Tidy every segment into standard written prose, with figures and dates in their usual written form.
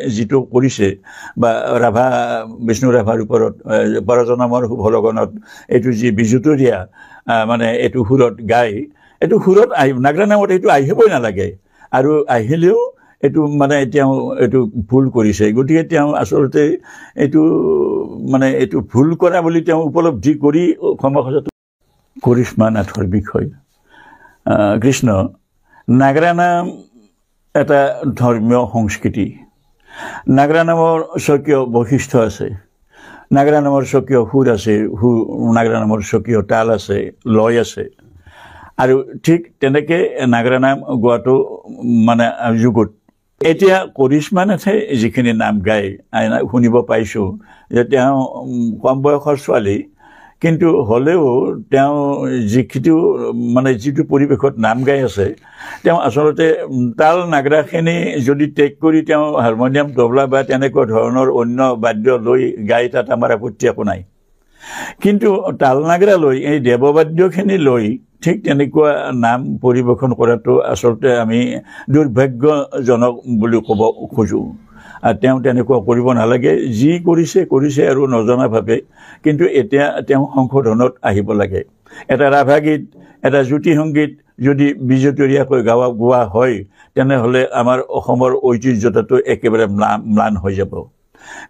যিটো কৰিছে বা ৰাভা বিষ্ণু ৰাভাৰ ওপৰত পৰজনমৰ শুভ লগনত এইটো যি বিজুতৰীয়া মানে এইটো সুৰত গাই এইটো সুৰত নাগৰা নামত এইটো আহিবই নালাগে আৰু আহিলেও এইটো মানে তেওঁ এইটো ভুল কৰিছে গতিকে তেওঁ আচলতে এইটো মানে এইটো ভুল কৰা বুলি তেওঁ উপলব্ধি কৰি ক্ষমা খোজাটো কৰিশ্মা নাথৰ বিষয় কৃষ্ণ নাগৰা নাম এটা ধৰ্মীয় সংস্কৃতি নাগৰা নামৰ স্বকীয় বৈশিষ্ট্য আছে নাগৰা নামৰ স্বকীয় সুৰ আছে নাগৰা নামৰ স্বকীয় তাল আছে লয় আছে আৰু ঠিক তেনেকে নাগৰা নাম গোৱাটো মানে যুগত এতিয়া কৰিশ্মা নাথে যিখিনি নাম গায় শুনিব পাইছোঁ যে তেওঁ কম বয়সৰ ছোৱালী কিন্তু হলেও তেওঁ যিটো মানে যিটো পৰিৱেশত নাম গাই আছে তেওঁ আচলতে তাল নাগৰাখিনি যদি টেক কৰি তেওঁ হাৰমনিয়াম তবলা বা তেনেকুৱা ধৰণৰ অন্য বাদ্য লৈ গাই তাত আমাৰ আপত্তি একো নাই কিন্তু তাল নাগৰা লৈ এই দেৱবাদ্যখিনি লৈ ঠিক তেনেকুৱা নাম পৰিৱেশন কৰাটো আচলতে আমি দুৰ্ভাগ্যজনক বুলি ক'ব খোজোঁ আৰু তেওঁ তেনেকুৱা কৰিব নালাগে যি কৰিছে আৰু নজনাভাৱে কিন্তু এতিয়া তেওঁ সংশোধনত আহিব লাগে এটা ৰাভা গীত এটা জ্যোতি সংগীত যদি বিজতৰীয়াকৈ গোৱা হয় তেনেহ'লে আমাৰ অসমৰ ঐতিহ্যতাটো একেবাৰে ম্লান হৈ যাব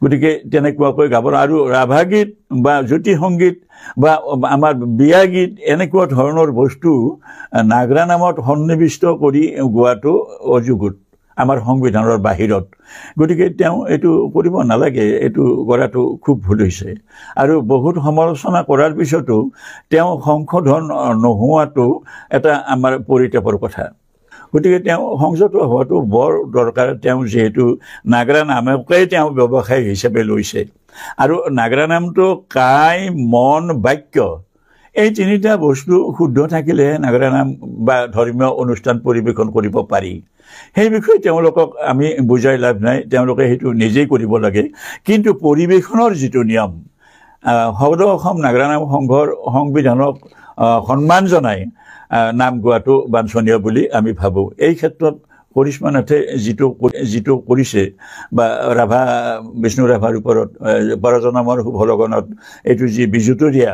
গতিকে তেনেকুৱাকৈ গাব আৰু ৰাভা গীত বা জ্যোতি সংগীত বা আমাৰ বিয়া গীত এনেকুৱা ধৰণৰ বস্তু নাগৰা নামত সন্নিৱিষ্ট কৰি গোৱাটো অযুগুত আমাৰ সংবিধানৰ বাহিৰত গতিকে তেওঁ এইটো কৰিব নালাগে এইটো কৰাটো খুব ভুল হৈছে আৰু বহুত সমালোচনা কৰাৰ পিছতো তেওঁ সংশোধন নোহোৱাটো এটা আমাৰ পৰিতাপৰ কথা গতিকে তেওঁ সংযত হোৱাটো বৰ দৰকাৰ তেওঁ যেহেতু নাগৰা নামকেই তেওঁ ব্যৱসায় হিচাপে লৈছে আৰু নাগৰা নামটো কাই মন বাক্য এই তিনিটা বস্তু শুদ্ধ থাকিলে নাগৰা নাম বা ধৰ্মীয় অনুষ্ঠান পৰিৱেশন কৰিব পাৰি সেই বিষয়ে তেওঁলোকক আমি বুজাই লাভ নাই তেওঁলোকে সেইটো নিজেই কৰিব লাগে কিন্তু পৰিৱেশনৰ যিটো নিয়ম সদৌ অসম নাগৰা নাম সংঘৰ সংবিধানক সন্মান জনাই নাম গোৱাটো বাঞ্ছনীয় বুলি আমি ভাবোঁ এই ক্ষেত্ৰত কৰিশ্মা নাথে যিটো কৰিছে বা ৰাভা বিষ্ণু ৰাভাৰ ওপৰত পৰজনমৰ শুভ লগনত এইটো যি বিজুতৰীয়া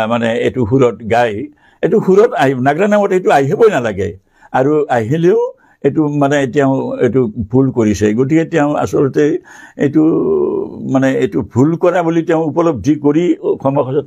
মানে এইটো সুৰত গাই এইটো সুৰত নাগৰা নামত এইটো আহিবই নালাগে আৰু আহিলেও এইটো মানে তেওঁ এইটো ভুল কৰিছে গতিকে তেওঁ আচলতে এইটো মানে এইটো ভুল কৰা বুলি তেওঁ উপলব্ধি কৰি ক্ষমা খোজাটো